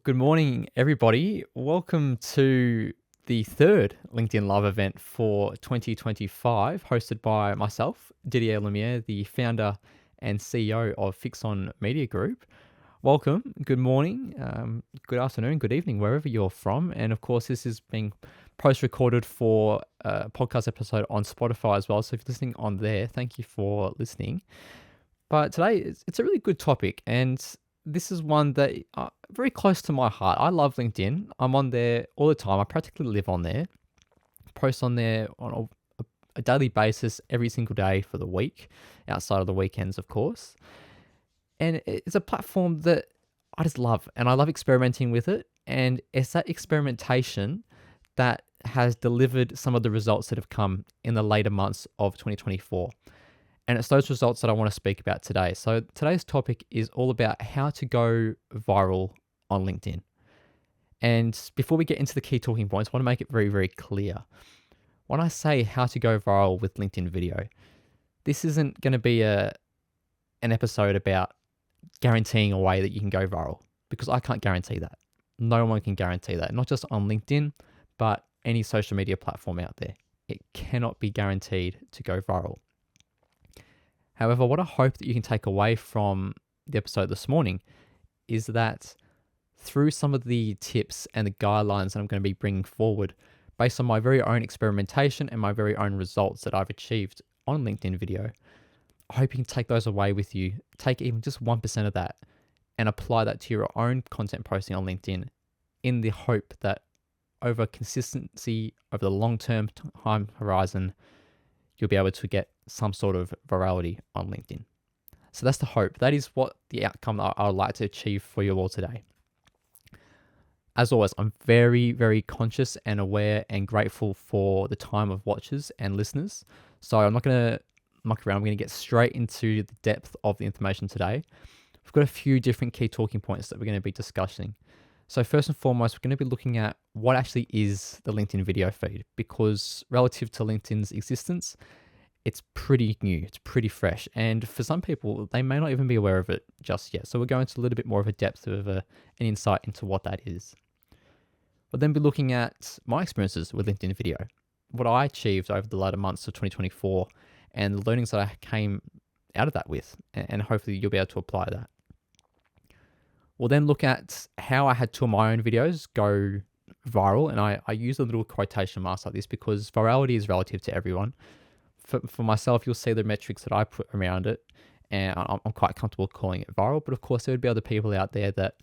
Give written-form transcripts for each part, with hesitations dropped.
Good morning, everybody. Welcome to the third LinkedIn Live event for 2025, hosted by myself, Didier Lumiere, the founder and CEO of Fixon Media Group. Welcome, good morning, good afternoon, good evening, wherever you're from. And of course, this is being post-recorded for a podcast episode on Spotify as well. So if you're listening on there, thank you for listening. But today, it's a really good topic, and this is one that very close to my heart. I love LinkedIn. I'm on there all the time. I practically live on there. Post on there on a daily basis every single day for the week, outside of the weekends, of course. And it's a platform that I just love, and I love experimenting with it. And it's that experimentation that has delivered some of the results that have come in the later months of 2024. And it's those results that I want to speak about today. So today's topic is all about how to go viral on LinkedIn. And before we get into the key talking points, I want to make it very, very clear. When I say how to go viral with LinkedIn video, this isn't going to be an episode about guaranteeing a way that you can go viral, because I can't guarantee that. No one can guarantee that, not just on LinkedIn, but any social media platform out there. It cannot be guaranteed to go viral. However, what I hope that you can take away from the episode this morning is that through some of the tips and the guidelines that I'm going to be bringing forward, based on my very own experimentation and my very own results that I've achieved on LinkedIn video, I hope you can take those away with you, take even just 1% of that and apply that to your own content posting on LinkedIn, in the hope that over consistency, over the long-term time horizon, you'll be able to get some sort of virality on LinkedIn. So that's the hope. That is what the outcome that I would like to achieve for you all today. As always, I'm very, very conscious and aware and grateful for the time of watchers and listeners. So I'm not going to muck around. I'm going to get straight into the depth of the information today. We've got a few different key talking points that we're going to be discussing. So first and foremost, we're going to be looking at what actually is the LinkedIn video feed, because relative to LinkedIn's existence, it's pretty new, it's pretty fresh. And for some people, they may not even be aware of it just yet. So we're going to a little bit more of a depth of an insight into what that is. We'll then be looking at my experiences with LinkedIn video, what I achieved over the latter months of 2024, and the learnings that I came out of that with, and hopefully you'll be able to apply that. We'll then look at how I had two of my own videos go viral, and I use a little quotation marks like this because virality is relative to everyone. For myself, you'll see the metrics that I put around it, and I'm quite comfortable calling it viral. But of course, there would be other people out there that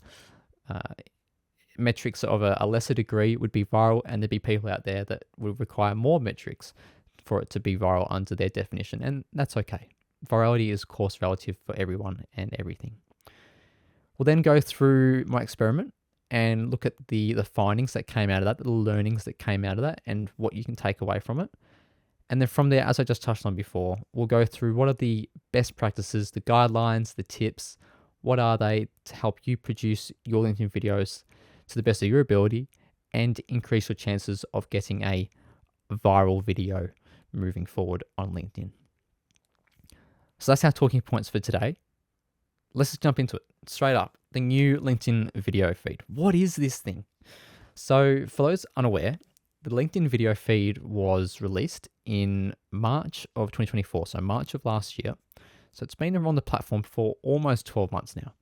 metrics of a lesser degree would be viral, and there'd be people out there that would require more metrics for it to be viral under their definition, and that's okay. Virality is, of course, relative for everyone and everything. We'll then go through my experiment and look at the findings that came out of that, the learnings that came out of that, and what you can take away from it. And then from there, as I just touched on before, we'll go through what are the best practices, the guidelines, the tips, what are they to help you produce your LinkedIn videos to the best of your ability and increase your chances of getting a viral video moving forward on LinkedIn. So that's our talking points for today. Let's just jump into it straight up. The new LinkedIn video feed. What is this thing? So for those unaware, the LinkedIn video feed was released in March of 2024, so March of last year. So it's been on the platform for almost 12 months now.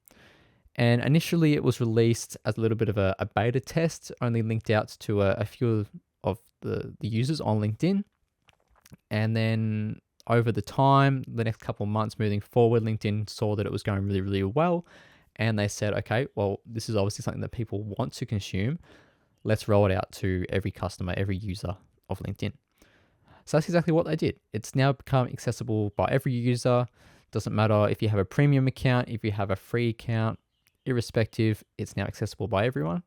And initially it was released as a little bit of a beta test, only linked out to a few of the users on LinkedIn. And then over the time, the next couple of months moving forward, LinkedIn saw that it was going really, really well. And they said, okay, well, this is obviously something that people want to consume. Let's roll it out to every customer, every user of LinkedIn. So that's exactly what they did. It's now become accessible by every user. Doesn't matter if you have a premium account, if you have a free account, irrespective, it's now accessible by everyone.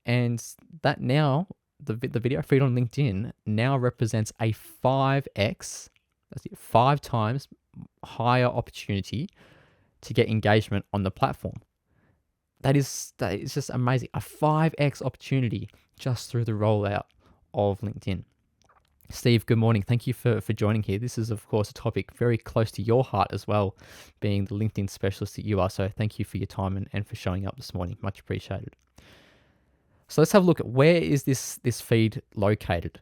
And that now, the video feed on LinkedIn now represents a 5x, that's it, 5 times higher opportunity to get engagement on the platform. That is just amazing. A 5x opportunity just through the rollout of LinkedIn. Steve, good morning. Thank you for joining here. This is, of course, a topic very close to your heart as well, being the LinkedIn specialist that you are. So thank you for your time and for showing up this morning. Much appreciated. So let's have a look at where is this feed located.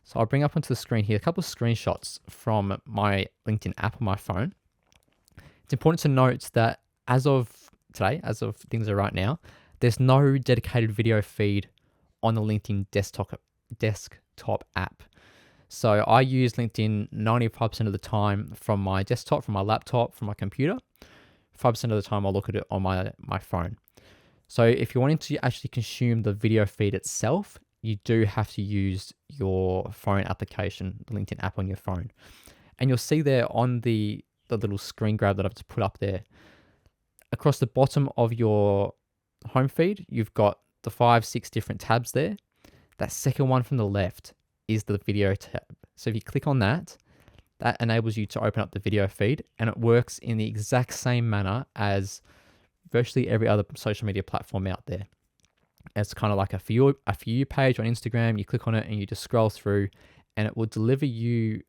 So I'll bring up onto the screen here a couple of screenshots from my LinkedIn app on my phone. It's important to note that as of today, as of things are right now, there's no dedicated video feed on the LinkedIn desktop app. So I use LinkedIn 95% of the time from my desktop, from my laptop, from my computer. 5% of the time I'll look at it on my phone. So if you're wanting to actually consume the video feed itself, you do have to use your phone application, the LinkedIn app on your phone. And you'll see there on the little screen grab that I've just put up there, across the bottom of your home feed, you've got the 5-6 different tabs there. That second one from the left is the video tab. So if you click on that, that enables you to open up the video feed, and it works in the exact same manner as virtually every other social media platform out there. It's kind of like a For You page on Instagram. You click on it and you just scroll through, and it will deliver you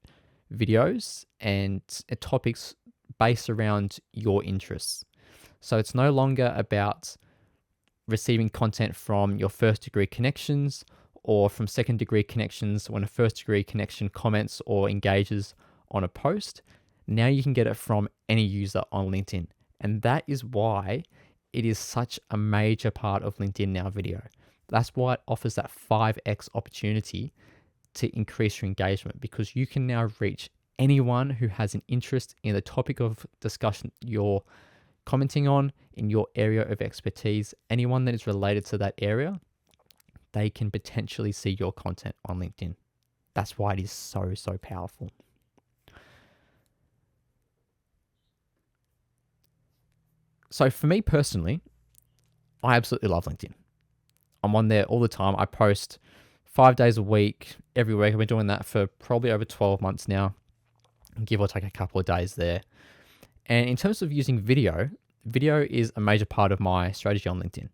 videos and topics based around your interests. So it's no longer about receiving content from your first degree connections or from second degree connections when a first degree connection comments or engages on a post. Now you can get it from any user on LinkedIn. And that is why it is such a major part of LinkedIn Now video. That's why it offers that 5x opportunity to increase your engagement, because you can now reach anyone who has an interest in the topic of discussion you're commenting on in your area of expertise. Anyone that is related to that area, they can potentially see your content on LinkedIn. That's why it is so, so powerful. So for me personally, I absolutely love LinkedIn. I'm on there all the time. I post 5 days a week, every week. I've been doing that for probably over 12 months now, give or take a couple of days there. And in terms of using video is a major part of my strategy on LinkedIn.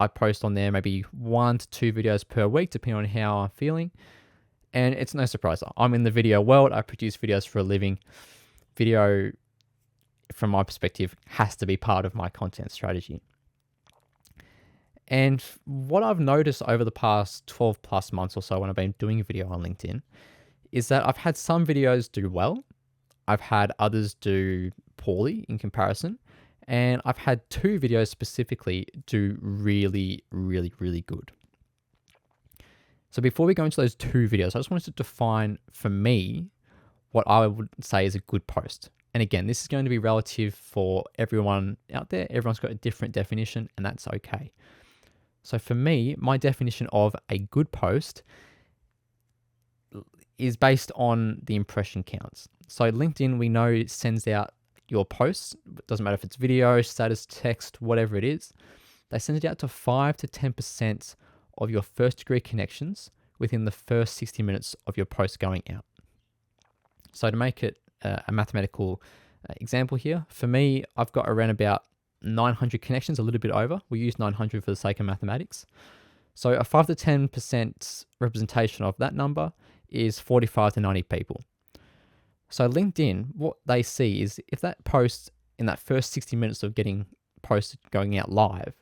I post on there maybe 1 to 2 videos per week, depending on how I'm feeling. And it's no surprise. I'm in the video world. I produce videos for a living. Video, from my perspective, has to be part of my content strategy. And what I've noticed over the past 12 plus months or so when I've been doing video on LinkedIn is that I've had some videos do well. I've had others do poorly in comparison. And I've had 2 videos specifically do really, really, really good. So before we go into those 2 videos, I just wanted to define for me what I would say is a good post. And again, this is going to be relative for everyone out there. Everyone's got a different definition, and that's okay. So for me, my definition of a good post is based on the impression counts. So LinkedIn, we know, sends out your posts. It doesn't matter if it's video, status, text, whatever it is. They send it out to 5 to 10% of your first degree connections within the first 60 minutes of your post going out. So to make it a mathematical example here, for me, I've got around about 900 connections, a little bit over. We use 900 for the sake of mathematics. So a 5 to 10% representation of that number is 45 to 90 people. So LinkedIn, what they see is if that post in that first 60 minutes of getting posted, going out live,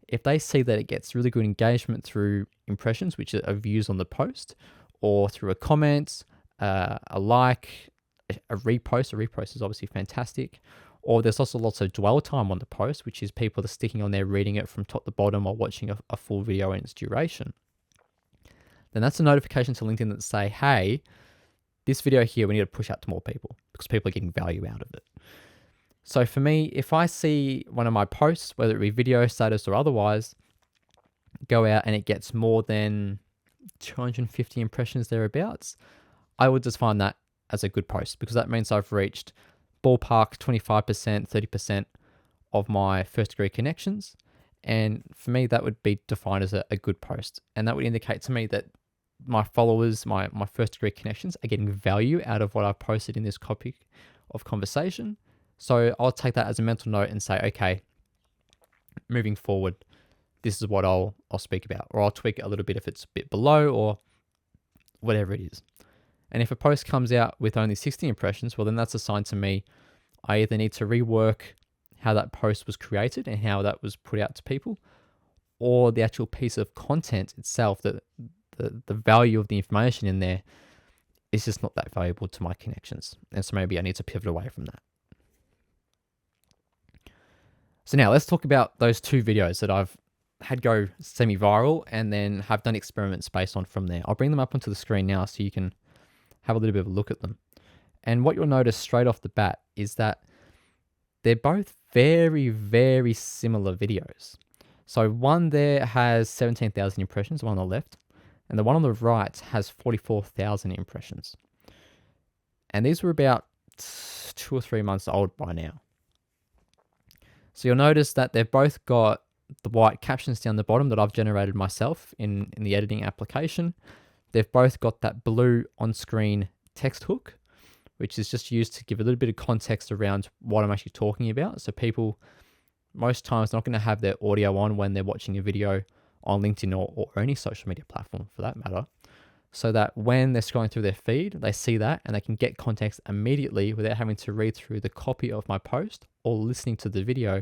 if they see that it gets really good engagement through impressions, which are views on the post, or through a comment, a like, a repost is obviously fantastic, or there's also lots of dwell time on the post, which is people that are sticking on there reading it from top to bottom or watching a full video in its duration, then that's a notification to LinkedIn that say, hey, this video here, we need to push out to more people because people are getting value out of it. So for me, if I see one of my posts, whether it be video, status, or otherwise, go out and it gets more than 250 impressions thereabouts, I would just find that as a good post, because that means I've reached ballpark 25%, 30% of my first degree connections. And for me, that would be defined as a good post. And that would indicate to me that my followers, my first degree connections are getting value out of what I've posted in this topic of conversation. So I'll take that as a mental note and say, okay, moving forward, this is what I'll speak about, or I'll tweak it a little bit if it's a bit below or whatever it is. And if a post comes out with only 60 impressions, well, then that's a sign to me I either need to rework how that post was created and how that was put out to people, or the actual piece of content itself, the value of the information in there is just not that valuable to my connections. And so maybe I need to pivot away from that. So now let's talk about those 2 videos that I've had go semi-viral and then have done experiments based on from there. I'll bring them up onto the screen now so you can have a little bit of a look at them. And what you'll notice straight off the bat is that they're both very, very similar videos. So one there has 17,000 impressions, the one on the left, and the one on the right has 44,000 impressions. And these were about 2 or 3 months old by now. So you'll notice that they've both got the white captions down the bottom that I've generated myself in the editing application. They've both got that blue on-screen text hook, which is just used to give a little bit of context around what I'm actually talking about. So people, most times, not going to have their audio on when they're watching a video on LinkedIn or any social media platform for that matter, so that when they're scrolling through their feed, they see that and they can get context immediately without having to read through the copy of my post or listening to the video.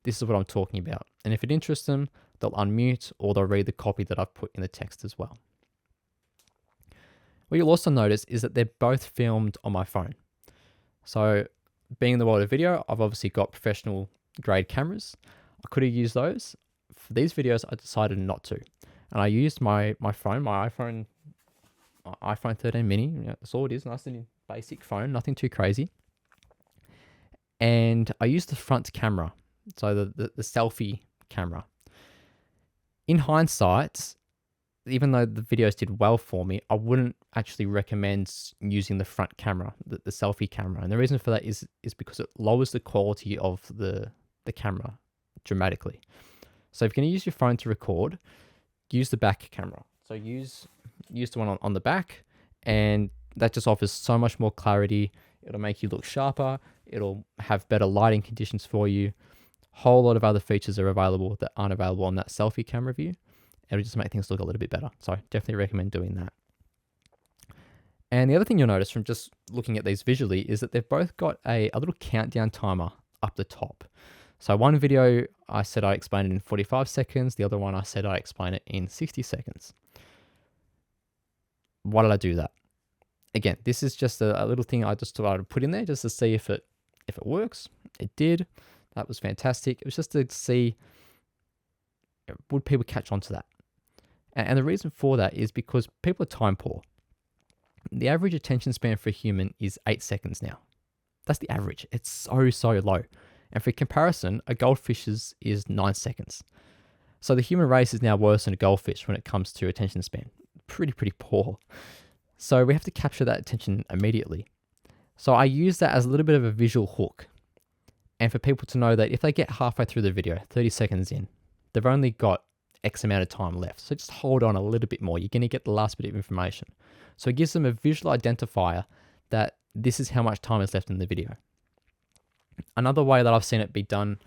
This is what I'm talking about. And if it interests them, they'll unmute or they'll read the copy that I've put in the text as well. What you'll also notice is that they're both filmed on my phone. So being in the world of video, I've obviously got professional grade cameras. I could have used those. For these videos, I decided not to. And I used my phone, my iPhone 13 mini. That's all it is, nice and basic phone, nothing too crazy. And I used the front camera, so the selfie camera. In hindsight, even though the videos did well for me, I wouldn't actually recommend using the front camera, the selfie camera. And the reason for that is because it lowers the quality of the camera dramatically. So if you're going to use your phone to record, use the back camera. So use the one on the back, and that just offers so much more clarity. It'll make you look sharper. It'll have better lighting conditions for you. Whole lot of other features are available that aren't available on that selfie camera view. It'll just make things look a little bit better. So I definitely recommend doing that. And the other thing you'll notice from just looking at these visually is that they've both got a little countdown timer up the top. So one video, I said I explained it in 45 seconds. The other one, I said I explain it in 60 seconds. Why did I do that? Again, this is just a little thing I just thought I'd put in there just to see if it works. It did. That was fantastic. It was just to see, would people catch on to that? And the reason for that is because people are time poor. The average attention span for a human is 8 seconds now. That's the average. It's so low. And for comparison, a goldfish's is 9 seconds. So the human race is now worse than a goldfish when it comes to attention span. Pretty poor. So we have to capture that attention immediately. So I use that as a little bit of a visual hook. And for people to know that if they get halfway through the video, 30 seconds in, they've only got X amount of time left. So just hold on a little bit more. You're going to get the last bit of information. So it gives them a visual identifier that this is how much time is left in the video. Another way that I've seen it be done,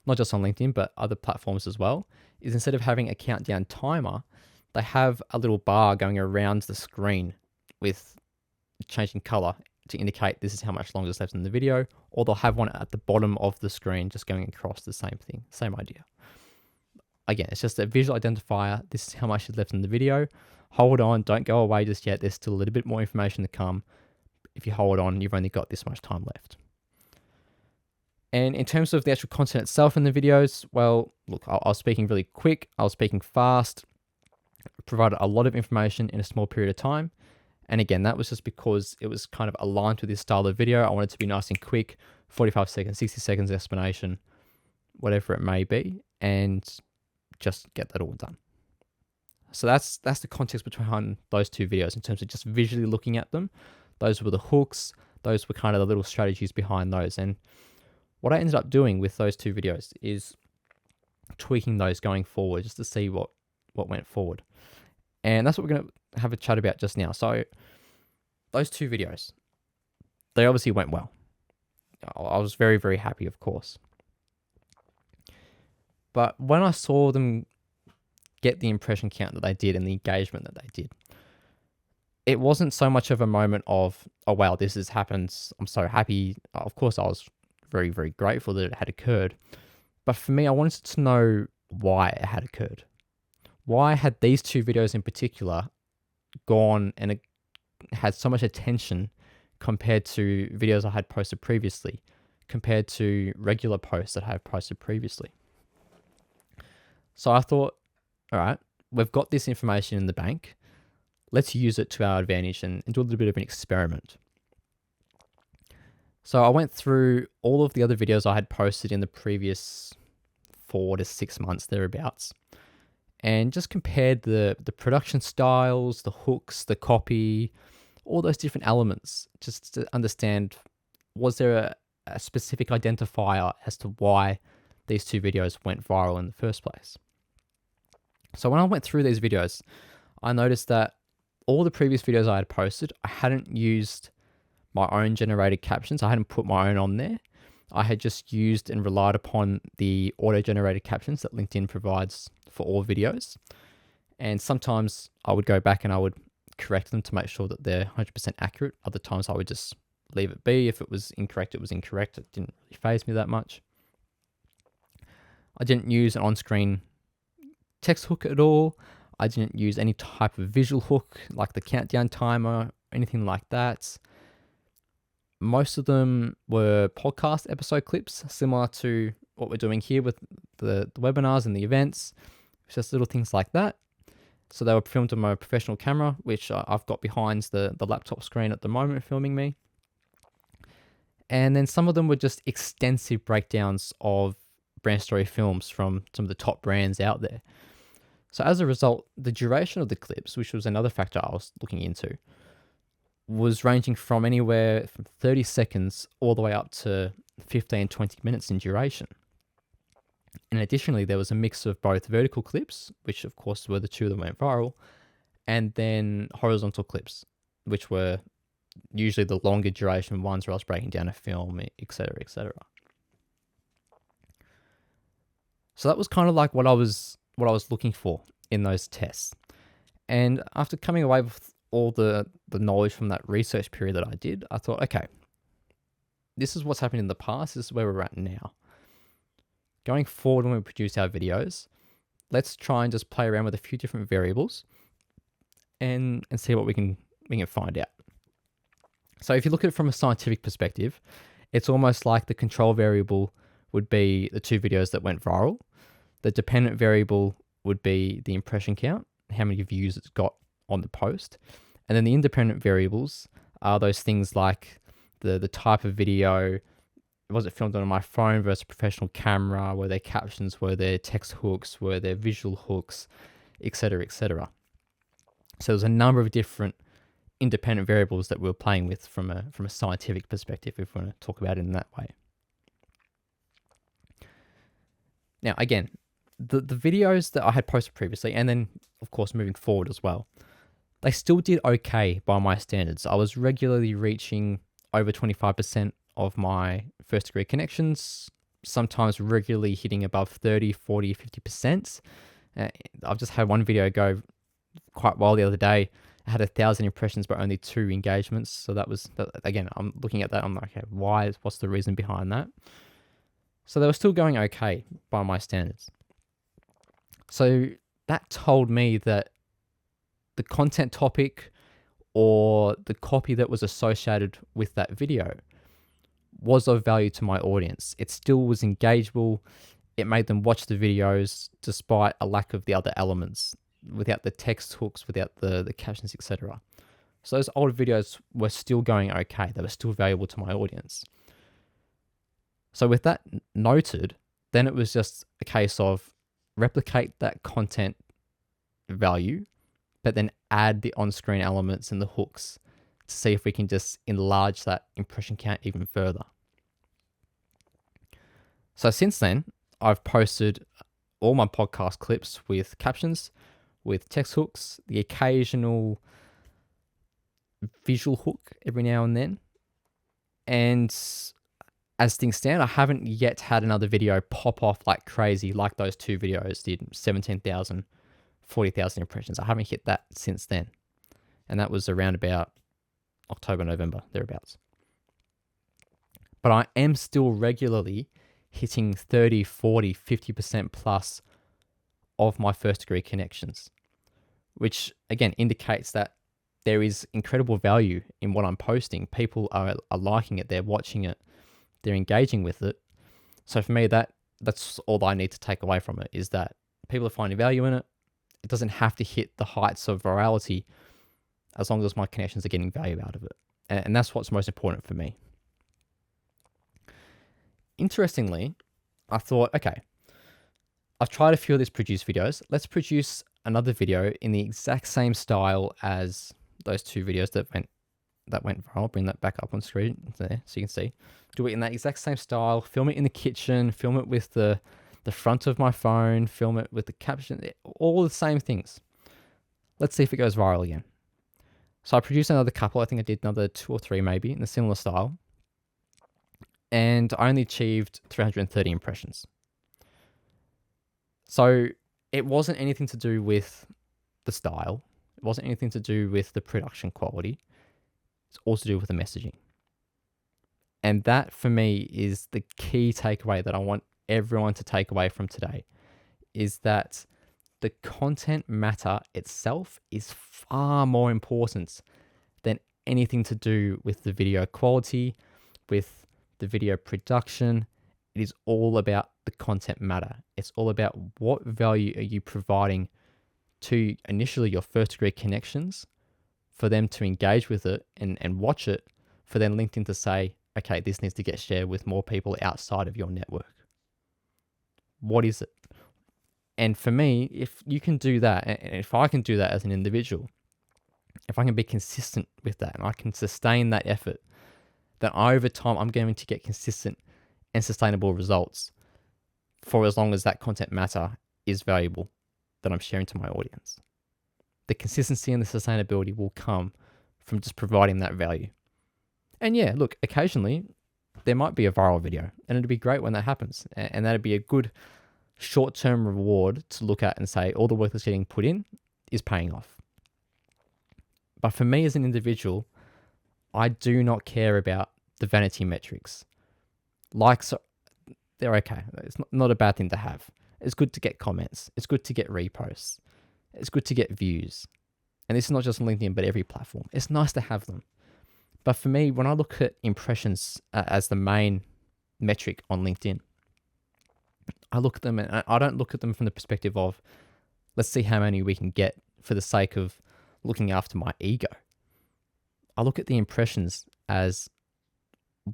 not just on LinkedIn, but other platforms as well, is instead of having a countdown timer, they have a little bar going around the screen with changing color to indicate this is how much longer is left in the video, or they'll have one at the bottom of the screen just going across the same thing, same idea. Again, it's just a visual identifier. This is how much is left in the video. Hold on, don't go away just yet. There's still a little bit more information to come. If you hold on, you've only got this much time left. And in terms of the actual content itself in the videos, well, look, I was speaking really quick. I was speaking fast, provided a lot of information in a small period of time. And again, that was just because it was kind of aligned with this style of video. I wanted it to be nice and quick, 45 seconds, 60 seconds explanation, whatever it may be, and just get that all done. So that's the context behind those two videos in terms of just visually looking at them. Those were the hooks. Those were kind of the little strategies behind those. And what I ended up doing with those two videos is tweaking those going forward just to see what went forward. And that's what we're going to have a chat about just now. So those two videos, they obviously went well. I was very, very happy, of course. But when I saw them get the impression count that they did and the engagement that they did, it wasn't so much of a moment of, oh, wow, this has happened. I'm so happy. Of course, I was very, very grateful that it had occurred. But for me, I wanted to know why it had occurred. Why had these two videos in particular gone and it had so much attention compared to videos I had posted previously, compared to regular posts that I have posted previously? So I thought, all right, we've got this information in the bank. Let's use it to our advantage and do a little bit of an experiment. So I went through all of the other videos I had posted in the previous 4 to 6 months, thereabouts, and just compared the production styles, the hooks, the copy, all those different elements, just to understand, was there a specific identifier as to why these two videos went viral in the first place? So when I went through these videos, I noticed that all the previous videos I had posted, I hadn't used my own generated captions. I hadn't put my own on there. I had just used and relied upon the auto-generated captions that LinkedIn provides for all videos. And sometimes I would go back and I would correct them to make sure that they're 100% accurate. Other times I would just leave it be. If it was incorrect, it was incorrect. It didn't really faze me that much. I didn't use an on-screen text hook at all. I didn't use any type of visual hook like the countdown timer, anything like that. Most of them were podcast episode clips, similar to what we're doing here with the webinars and the events. It's just little things like that. So they were filmed on my professional camera, which I've got behind the laptop screen at the moment filming me. And then some of them were just extensive breakdowns of brand story films from some of the top brands out there. So as a result, the duration of the clips, which was another factor I was looking into, was ranging from anywhere from 30 seconds all the way up to 15, 20 minutes in duration. And additionally, there was a mix of both vertical clips, which of course were the two that went viral, and then horizontal clips, which were usually the longer duration ones where I was breaking down a film, etc., etc. So that was kind of like what I was looking for in those tests. And after coming away with all the knowledge from that research period that I did, I thought, okay, this is what's happened in the past. This is where we're at now. Going forward, when we produce our videos, let's try and just play around with a few different variables and see what we can find out. So if you look at it from a scientific perspective, it's almost like the control variable would be the two videos that went viral. The dependent variable would be the impression count, how many views it's got on the post. And then the independent variables are those things like the type of video. Was it filmed on my phone versus a professional camera? Were there captions? Were there text hooks? Were there visual hooks? Etc., etc. So there's a number of different independent variables that we're playing with from a scientific perspective, if we want to talk about it in that way. Now, again, the videos that I had posted previously, and then, of course, moving forward as well, they still did okay by my standards. I was regularly reaching over 25% of my first degree connections, sometimes regularly hitting above 30, 40, 50%. I've just had one video go quite well the other day. I had 1,000 impressions, but only 2 engagements. So that was, again, I'm looking at that. I'm like, okay, what's the reason behind that? So they were still going okay by my standards. So that told me that the content topic or the copy that was associated with that video was of value to my audience. It still was engageable. It made them watch the videos despite a lack of the other elements, without the text hooks, without the captions, etc. So those old videos were still going okay. They were still valuable to my audience. So with that noted, then it was just a case of replicate that content value, but then add the on-screen elements and the hooks to see if we can just enlarge that impression count even further. So since then, I've posted all my podcast clips with captions, with text hooks, the occasional visual hook every now and then. And as things stand, I haven't yet had another video pop off like crazy, like those 2 videos did, 17,000, 40,000 impressions. I haven't hit that since then. And that was around about October, November, thereabouts. But I am still regularly hitting 30, 40, 50% plus of my first degree connections, which again indicates that there is incredible value in what I'm posting. People are liking it, they're watching it, they're engaging with it. So for me, that's all I need to take away from it, is that people are finding value in it. It doesn't have to hit the heights of virality as long as my connections are getting value out of it. And that's what's most important for me. Interestingly, I thought, okay, I've tried a few of these produced videos. Let's produce another video in the exact same style as those two videos that went viral. I'll bring that back up on screen there so you can see. Do it in that exact same style. Film it in the kitchen. Film it with the front of my phone. Film it with the caption. All the same things. Let's see if it goes viral again. So I produced another couple. I think I did another 2 or 3 maybe in a similar style. And I only achieved 330 impressions. So it wasn't anything to do with the style. It wasn't anything to do with the production quality. It's all to do with the messaging. And that for me is the key takeaway that I want everyone to take away from today, is that the content matter itself is far more important than anything to do with the video quality, with the video production. It is all about the content matter. It's all about what value are you providing to initially your first degree connections, for them to engage with it and watch it, for then LinkedIn to say, okay, this needs to get shared with more people outside of your network. What is it? And for me, if you can do that, and if I can do that as an individual, if I can be consistent with that and I can sustain that effort, then over time I'm going to get consistent and sustainable results for as long as that content matter is valuable that I'm sharing to my audience. The consistency and the sustainability will come from just providing that value. And yeah, look, occasionally there might be a viral video, and it'd be great when that happens. And that'd be a good short-term reward to look at and say, all the work that's getting put in is paying off. But for me as an individual, I do not care about the vanity metrics. Likes, they're okay. It's not a bad thing to have. It's good to get comments. It's good to get reposts. It's good to get views. And this is not just on LinkedIn, but every platform. It's nice to have them. But for me, when I look at impressions as the main metric on LinkedIn, I look at them and I don't look at them from the perspective of, let's see how many we can get for the sake of looking after my ego. I look at the impressions as,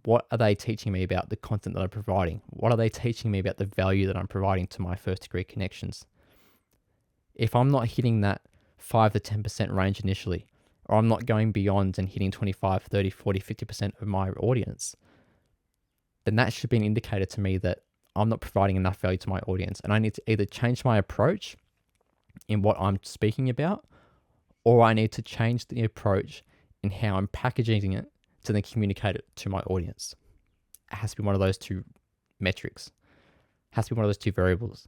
what are they teaching me about the content that I'm providing? What are they teaching me about the value that I'm providing to my first degree connections? If I'm not hitting that 5 to 10% range initially, or I'm not going beyond and hitting 25, 30, 40, 50% of my audience, then that should be an indicator to me that I'm not providing enough value to my audience. And I need to either change my approach in what I'm speaking about, or I need to change the approach in how I'm packaging it to then communicate it to my audience. It has to be one of those two metrics. It has to be one of those two variables.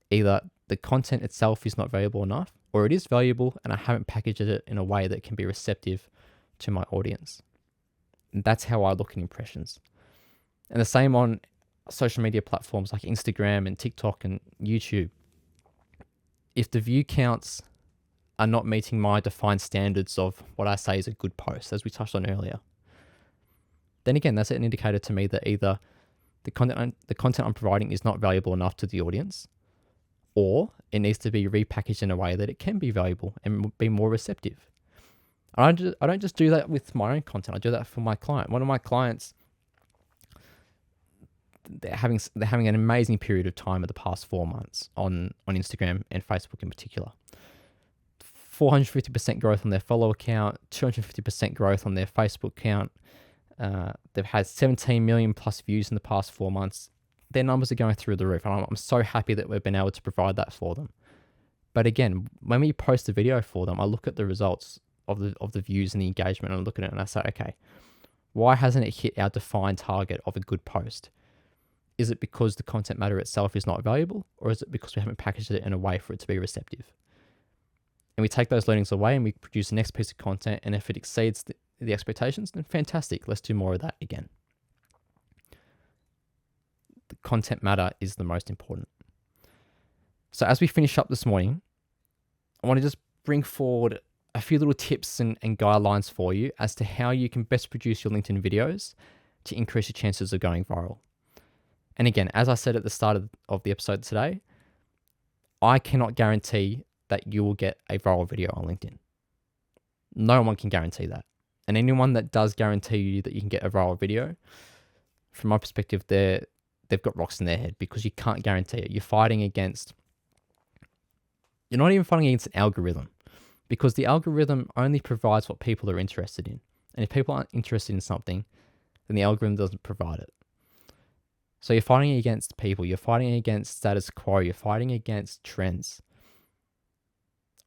Either the content itself is not valuable enough, or it is valuable and I haven't packaged it in a way that can be receptive to my audience. And that's how I look at impressions. And the same on social media platforms like Instagram and TikTok and YouTube. If the view counts are not meeting my defined standards of what I say is a good post, as we touched on earlier, then again, that's an indicator to me that either the content I'm providing is not valuable enough to the audience, or it needs to be repackaged in a way that it can be valuable and be more receptive. I don't just do that with my own content. I do that for my client. One of my clients, they're having an amazing period of time in the past 4 months on Instagram and Facebook in particular. 450% growth on their follower count, 250% growth on their Facebook count. They've had 17 million plus views in the past 4 months. Their numbers are going through the roof, and I'm so happy that we've been able to provide that for them. But again, when we post a video for them, I look at the results of the views and the engagement, and I look at it and I say, okay, why hasn't it hit our defined target of a good post? Is it because the content matter itself is not valuable, or is it because we haven't packaged it in a way for it to be receptive? And we take those learnings away and we produce the next piece of content, and if it exceeds the expectations, then fantastic, let's do more of that again. The content matter is the most important. So as we finish up this morning, I want to just bring forward a few little tips and guidelines for you as to how you can best produce your LinkedIn videos to increase your chances of going viral. And again, as I said at the start of the episode today, I cannot guarantee that you will get a viral video on LinkedIn. No one can guarantee that. And anyone that does guarantee you that you can get a viral video, from my perspective, they've got rocks in their head, because you can't guarantee it. You're not even fighting against an algorithm, because the algorithm only provides what people are interested in. And if people aren't interested in something, then the algorithm doesn't provide it. So you're fighting against people, you're fighting against status quo, you're fighting against trends.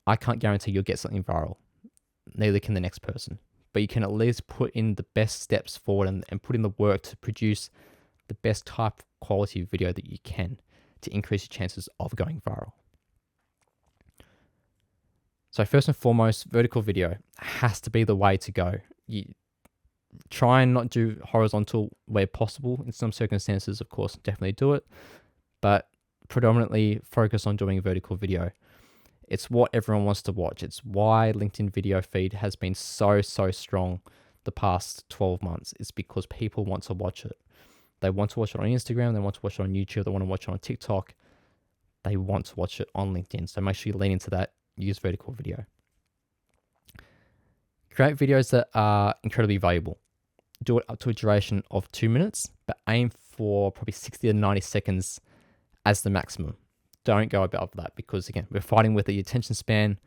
I can't guarantee you'll get something viral. Neither can the next person. But you can at least put in the best steps forward and put in the work to produce the best type of quality video that you can to increase your chances of going viral. So first and foremost, vertical video has to be the way to go. You try and not do horizontal where possible. In some circumstances, of course, definitely do it, but predominantly focus on doing vertical video. It's what everyone wants to watch. It's why LinkedIn video feed has been so strong the past 12 months. It's because people want to watch it. They want to watch it on Instagram. They want to watch it on YouTube. They want to watch it on TikTok. They want to watch it on LinkedIn. So make sure you lean into that. Use vertical video. Create videos that are incredibly valuable. Do it up to a duration of 2 minutes, but aim for probably 60 to 90 seconds as the maximum. Don't go above that, because again, we're fighting with the attention span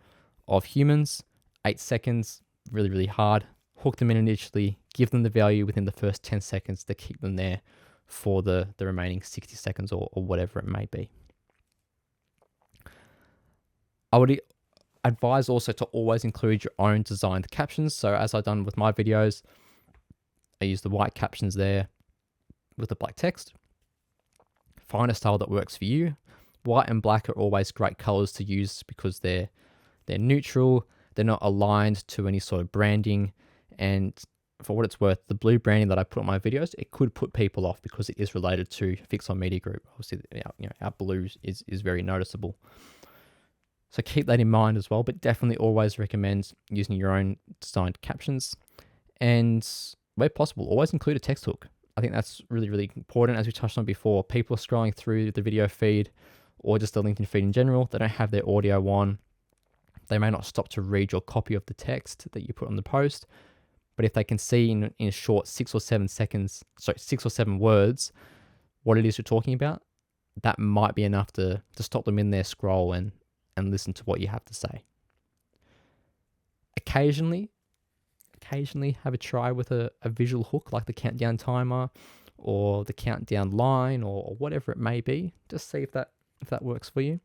of humans. 8 seconds, really hard. Hook them in initially, give them the value within the first 10 seconds to keep them there for the remaining 60 seconds or whatever it may be. I would advise also to always include your own designed captions. So as I've done with my videos, I use the white captions there with the black text. Find a style that works for you. White and black are always great colors to use because they're neutral. They're not aligned to any sort of branding. And for what it's worth, the blue branding that I put on my videos, it could put people off because it is related to Fixon Media Group. Obviously, our blue is very noticeable. So keep that in mind as well, but definitely always recommend using your own designed captions. And where possible, always include a text hook. I think that's really important. As we touched on before, people are scrolling through the video feed or just the LinkedIn feed in general. They don't have their audio on. They may not stop to read your copy of the text that you put on the post. But if they can see in a short 6 or 7 words, what it is you're talking about, that might be enough to stop them in their scroll and listen to what you have to say. Occasionally have a try with a visual hook like the countdown timer or the countdown line or whatever it may be. Just see if that works for you.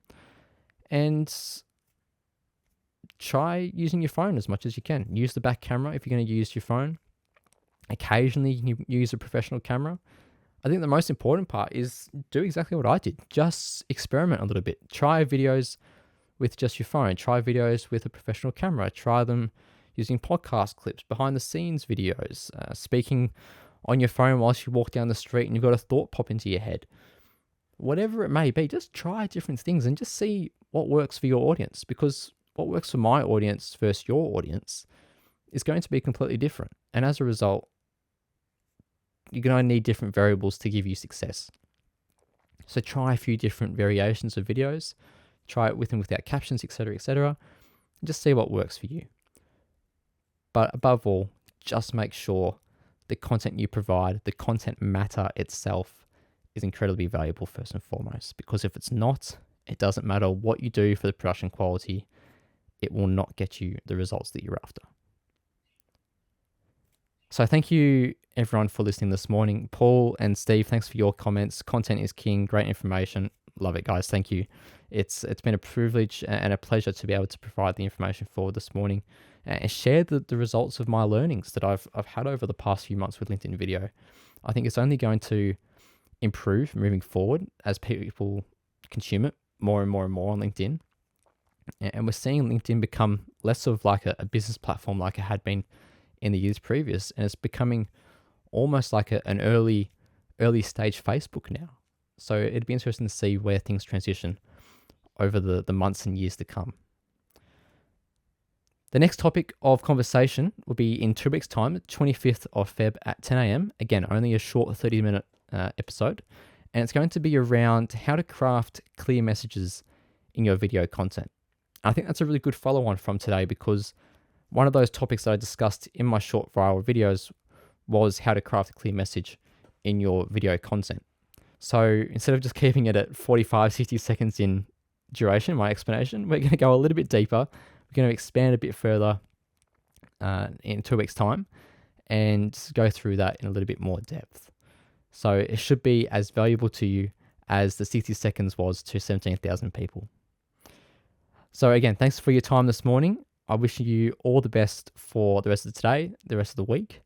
And try using your phone as much as you can. Use the back camera if you're going to use your phone. Occasionally you can use a professional camera. I think the most important part is do exactly what I did. Just experiment a little bit. Try videos with just your phone. Try videos with a professional camera. Try them using podcast clips, behind the scenes videos, speaking on your phone whilst you walk down the street and you've got a thought pop into your head. Whatever it may be, just try different things and just see what works for your audience, because what works for my audience versus your audience is going to be completely different. And as a result, you're going to need different variables to give you success. So try a few different variations of videos, try it with and without captions, etc., and just see what works for you. But above all, just make sure the content you provide, the content matter itself, is incredibly valuable first and foremost. Because if it's not, it doesn't matter what you do for the production quality, it will not get you the results that you're after. So thank you everyone for listening this morning. Paul and Steve, thanks for your comments. Content is king, great information. Love it, guys. Thank you. It's been a privilege and a pleasure to be able to provide the information forward this morning and share the results of my learnings that I've had over the past few months with LinkedIn video. I think it's only going to improve moving forward as people consume it more and more on LinkedIn. And we're seeing LinkedIn become less of like a business platform like it had been in the years previous, and it's becoming almost like an early stage Facebook now. So it'd be interesting to see where things transition. over the months and years to come. The next topic of conversation will be in 2 weeks' time, 25th of Feb at 10 a.m. Again, only a short 30-minute episode. And it's going to be around how to craft clear messages in your video content. I think that's a really good follow-on from today, because one of those topics that I discussed in my short viral videos was how to craft a clear message in your video content. So instead of just keeping it at 45, 60 seconds in duration, my explanation, we're going to go a little bit deeper. We're going to expand a bit further in 2 weeks' time and go through that in a little bit more depth. So it should be as valuable to you as the 60 seconds was to 17,000 people. So again, thanks for your time this morning. I wish you all the best for the rest of today, the rest of the week,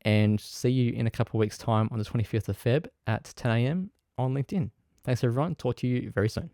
and see you in a couple of weeks' time on the 25th of Feb at 10 a.m. on LinkedIn. Thanks everyone. Talk to you very soon.